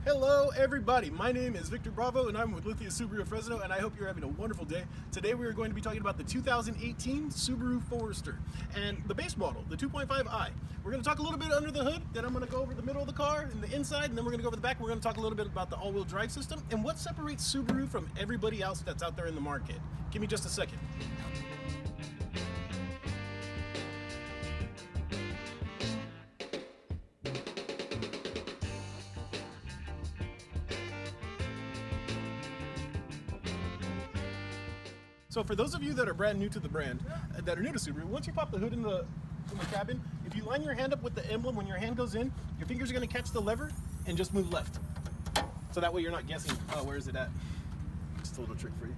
Hello everybody, my name is Victor Bravo and I'm with Lithia Subaru of Fresno, and I hope you're having a wonderful day. Today we are going to be talking about the 2018 Subaru Forester and the base model, the 2.5i. We're going to talk a little bit under the hood, then I'm going to go over the middle of the car and the inside, and then we're going to go over the back. We're going to talk a little bit about the all-wheel drive system and what separates Subaru from everybody else that's out there in the market. Give me just a second. So for those of you that are brand new to the brand, that are new to Subaru, once you pop the hood in the cabin, if you line your hand up with the emblem, when your hand goes in, your fingers are going to catch the lever and just move left. So that way you're not guessing, oh, where is it at? Just a little trick for you.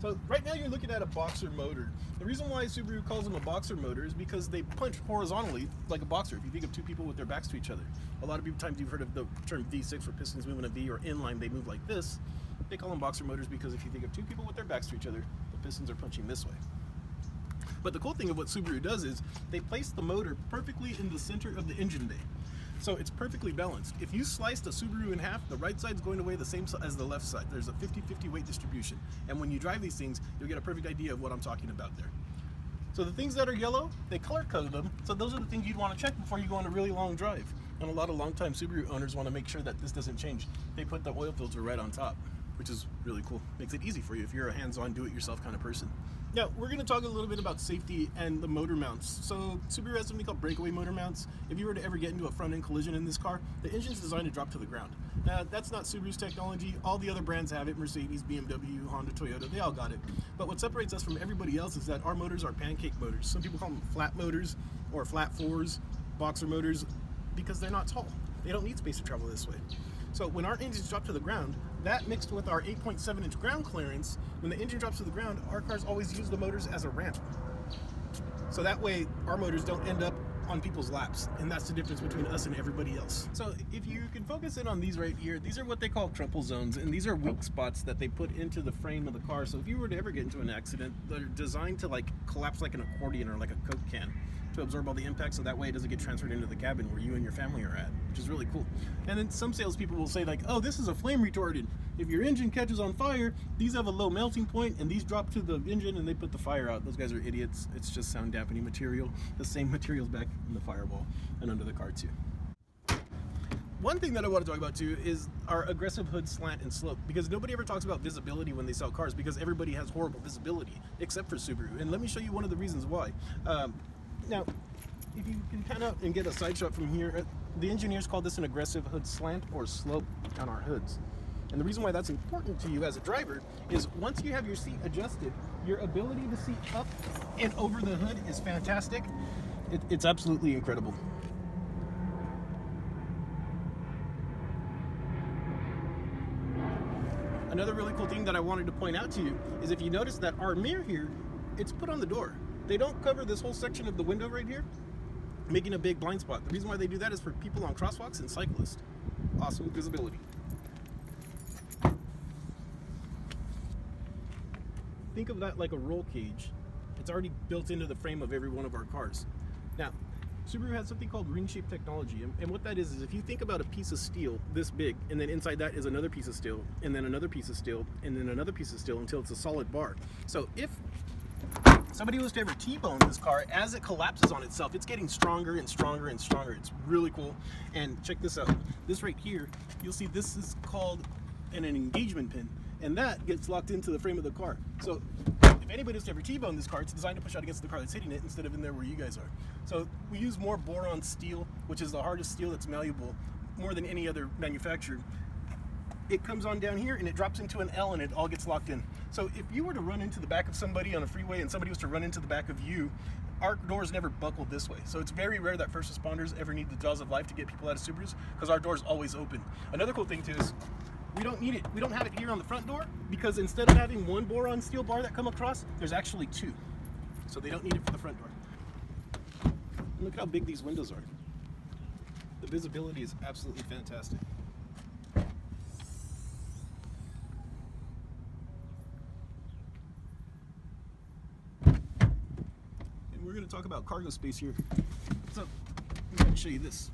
So right now you're looking at a boxer motor. The reason why Subaru calls them a boxer motor is because they punch horizontally like a boxer. If you think of two people with their backs to each other. A lot of times you've heard of the term V6 where pistons move in a V, or inline they move like this. They call them boxer motors because if you think of two people with their backs to each other, the pistons are punching this way. But the cool thing of what Subaru does is they place the motor perfectly in the center of the engine bay. So it's perfectly balanced. If you sliced a Subaru in half, the right side's going to weigh the same as the left side. There's a 50-50 weight distribution. And when you drive these things, you'll get a perfect idea of what I'm talking about there. So the things that are yellow, they color code them. So those are the things you'd want to check before you go on a really long drive. And a lot of longtime Subaru owners want to make sure that this doesn't change. They put the oil filter right on top, which is really cool. Makes it easy for you if you're a hands-on, do-it-yourself kind of person. Now, we're going to talk a little bit about safety and the motor mounts. So Subaru has something called breakaway motor mounts. If you were to ever get into a front-end collision in this car, the engine's designed to drop to the ground. Now, that's not Subaru's technology. All the other brands have it. Mercedes, BMW, Honda, Toyota, they all got it. But what separates us from everybody else is that our motors are pancake motors. Some people call them flat motors or flat fours, boxer motors, because they're not tall. They don't need space to travel this way. So when our engines drop to the ground, that mixed with our 8.7-inch ground clearance, when the engine drops to the ground, our cars always use the motors as a ramp. So that way, our motors don't end up on people's laps, and that's the difference between us and everybody else. So if you can focus in on these right here, these are what they call trample zones, and these are weak spots that they put into the frame of the car. So if you were to ever get into an accident, they're designed to like collapse like an accordion or like a Coke can to absorb all the impact, so that way it doesn't get transferred into the cabin where you and your family are at, which is really cool. And then some salespeople will say like, oh, this is a flame retardant. If your engine catches on fire, these have a low melting point and these drop to the engine and they put the fire out. Those guys are idiots. It's just sound dampening material. The same material's back in the firewall and under the car too. One thing that I want to talk about too is our aggressive hood slant and slope, because nobody ever talks about visibility when they sell cars, because everybody has horrible visibility except for Subaru. And let me show you one of the reasons why. Now, if you can pan out and get a side shot from here, the engineers call this an aggressive hood slant or slope on our hoods. And the reason why that's important to you as a driver is once you have your seat adjusted, your ability to see up and over the hood is fantastic. It's absolutely incredible. Another really cool thing that I wanted to point out to you is if you notice that our mirror here, it's put on the door. They don't cover this whole section of the window right here, making a big blind spot. The reason why they do that is for people on crosswalks and cyclists. Awesome visibility. Think of that like a roll cage. It's already built into the frame of every one of our cars. Now, Subaru has something called ring shape technology, and what that is if you think about a piece of steel this big, and then inside that is another piece of steel, and then another piece of steel, and then another piece of steel until it's a solid bar. So if somebody was to ever T-bone this car, as it collapses on itself, it's getting stronger and stronger and stronger. It's really cool. And check this out. This right here, you'll see this is called an engagement pin, and that gets locked into the frame of the car. So if anybody was to ever T-bone this car, it's designed to push out against the car that's hitting it instead of in there where you guys are. So we use more boron steel, which is the hardest steel that's malleable, more than any other manufacturer. It comes on down here and it drops into an L and it all gets locked in. So if you were to run into the back of somebody on a freeway and somebody was to run into the back of you, our doors never buckle this way. So it's very rare that first responders ever need the jaws of life to get people out of Subarus, because our door's always open. Another cool thing too is we don't need it. We don't have it here on the front door because instead of having one boron steel bar that come across, there's actually two. So they don't need it for the front door. And look at how big these windows are. The visibility is absolutely fantastic. We're going to talk about cargo space here. So I'm going to show you this.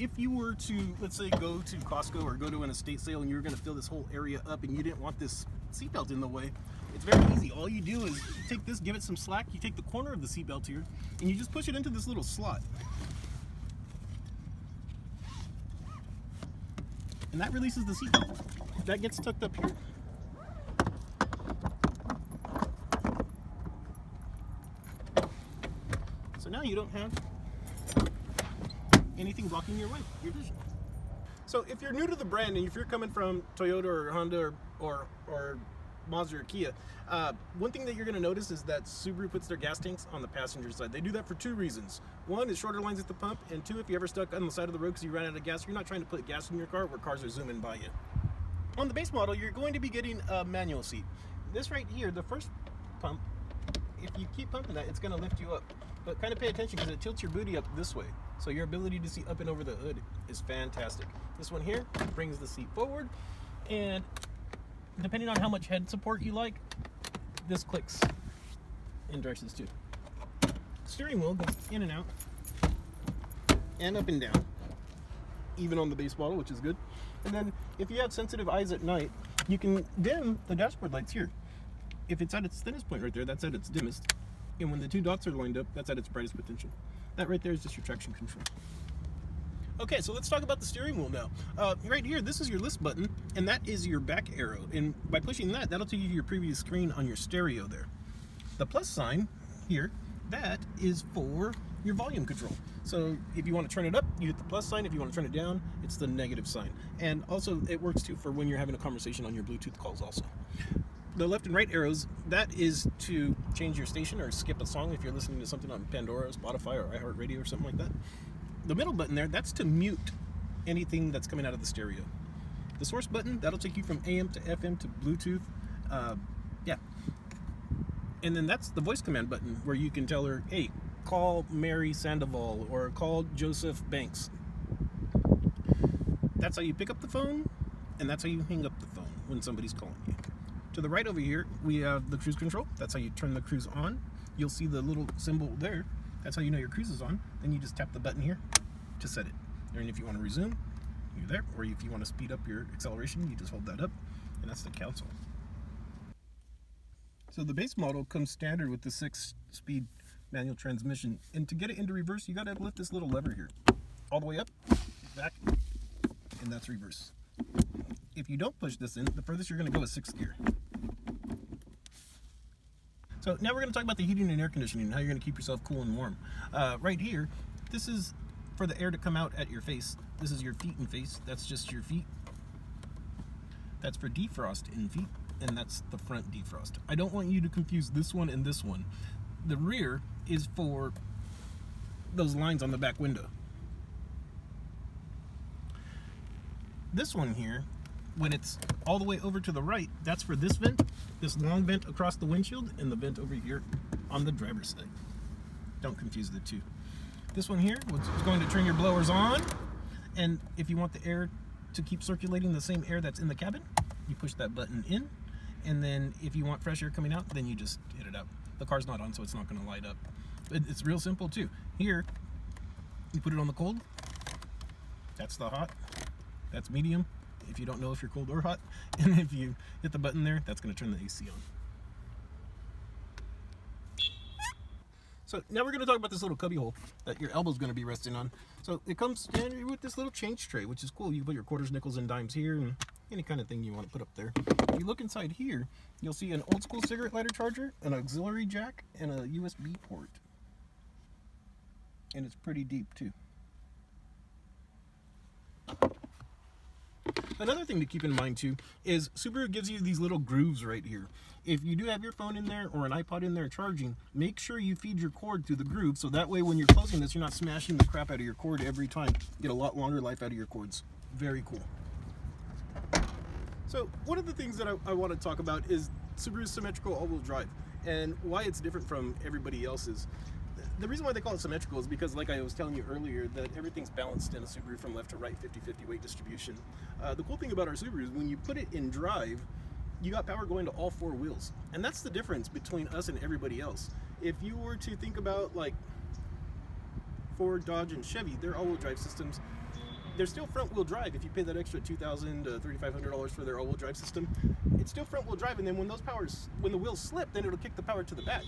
if you were to, let's say, go to Costco or go to an estate sale and you were going to fill this whole area up and you didn't want this seatbelt in the way, it's very easy. All you do is you take this, give it some slack, you take the corner of the seatbelt here, and you just push it into this little slot. And that releases the seatbelt. That gets tucked up here. So now you don't have anything blocking your vision. So if you're new to the brand and if you're coming from Toyota or Honda or Mazda or Kia, one thing that you're going to notice is that Subaru puts their gas tanks on the passenger side. They do that for two reasons. One is shorter lines at the pump, and two, if you're ever stuck on the side of the road because you ran out of gas, you're not trying to put gas in your car where cars are zooming by you. On the base model, you're going to be getting a manual seat. This right here, the first pump, if you keep pumping that, it's going to lift you up. But kind of pay attention because it tilts your booty up this way. So your ability to see up and over the hood is fantastic. This one here brings the seat forward, and depending on how much head support you like, this clicks in directions too. Steering wheel goes in and out and up and down, even on the base model, which is good. And then if you have sensitive eyes at night, you can dim the dashboard lights here. If it's at its thinnest point right there, that's at its dimmest. And when the two dots are lined up, that's at its brightest potential. That right there is just your traction control. Okay, so let's talk about the steering wheel now. Right here, this is your list button, and that is your back arrow. And by pushing that, that'll take you to your previous screen on your stereo there. The plus sign here, that is for your volume control. So if you want to turn it up, you hit the plus sign. If you want to turn it down, it's the negative sign. And also, it works too for when you're having a conversation on your Bluetooth calls also. The left and right arrows, that is to change your station or skip a song if you're listening to something on Pandora, Spotify, or iHeartRadio or something like that. The middle button there, that's to mute anything that's coming out of the stereo. The source button, that'll take you from AM to FM to Bluetooth. Yeah. And then that's the voice command button where you can tell her, hey, call Mary Sandoval or call Joseph Banks. That's how you pick up the phone, and that's how you hang up the phone when somebody's calling you. To the right over here, we have the cruise control. That's how you turn the cruise on. You'll see the little symbol there. That's how you know your cruise is on. Then you just tap the button here to set it. And if you want to resume, you're there. Or if you want to speed up your acceleration, you just hold that up, and that's the console. So the base model comes standard with the 6-speed manual transmission. And to get it into reverse, you got to lift this little lever here. All the way up, back, and that's reverse. If you don't push this in, the furthest you're going to go is 6th gear. So now we're going to talk about the heating and air conditioning and how you're going to keep yourself cool and warm. Right here, this is for the air to come out at your face. This is your feet and face. That's just your feet. That's for defrost in feet, and that's the front defrost. I don't want you to confuse this one and this one. The rear is for those lines on the back window. This one here, when it's all the way over to the right, that's for this vent, this long vent across the windshield, and the vent over here on the driver's side. Don't confuse the two. This one here is going to turn your blowers on, and if you want the air to keep circulating, the same air that's in the cabin, you push that button in, and then if you want fresh air coming out, then you just hit it out. The car's not on, so it's not going to light up. It's real simple too. Here, you put it on the cold, that's the hot, that's medium, if you don't know if you're cold or hot, and if you hit the button there, that's going to turn the AC on. So now we're going to talk about this little cubby hole that your elbow's going to be resting on. So it comes standard with this little change tray, which is cool. You can put your quarters, nickels, and dimes here, and any kind of thing you want to put up there. If you look inside here, you'll see an old school cigarette lighter charger, an auxiliary jack, and a USB port. And it's pretty deep too. Another thing to keep in mind too is Subaru gives you these little grooves right here. If you do have your phone in there or an iPod in there charging, make sure you feed your cord through the groove so that way when you're closing this, you're not smashing the crap out of your cord every time. Get a lot longer life out of your cords. Very cool. So one of the things that I want to talk about is Subaru's Symmetrical all-wheel drive and why it's different from everybody else's. The reason why they call it symmetrical is because, like I was telling you earlier, that everything's balanced in a Subaru from left to right, 50-50 weight distribution. The cool thing about our Subaru is when you put it in drive, you got power going to all four wheels. And that's the difference between us and everybody else. If you were to think about like Ford, Dodge, and Chevy, their all-wheel drive systems, they're still front-wheel drive. If you pay that extra $2,000 to $3,500 for their all-wheel drive system, it's still front-wheel drive. And then when the wheels slip, then it'll kick the power to the back.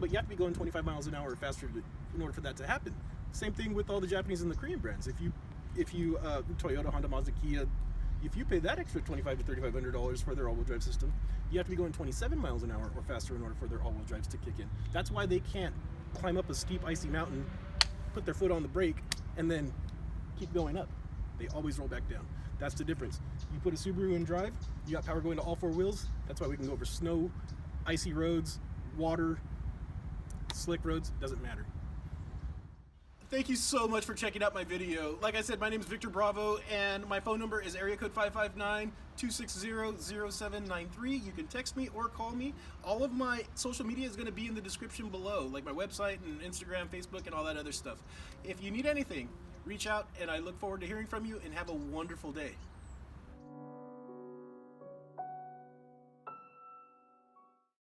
But you have to be going 25 miles an hour or faster in order for that to happen. Same thing with all the Japanese and the Korean brands. If you Toyota, Honda, Mazda, Kia, if you pay that extra $2,500 to $3,500 for their all-wheel drive system, you have to be going 27 miles an hour or faster in order for their all-wheel drives to kick in. That's why they can't climb up a steep, icy mountain, put their foot on the brake, and then keep going up. They always roll back down. That's the difference. You put a Subaru in drive, you got power going to all four wheels. That's why we can go over snow, icy roads, water, slick roads, doesn't matter. Thank you so much for checking out my video. Like I said, my name is Victor Bravo, and my phone number is area code 559-260-0793. You can text me or call me. All of my social media is going to be in the description below, like my website and Instagram, Facebook, and all that other stuff. If you need anything, reach out, and I look forward to hearing from you, and have a wonderful day.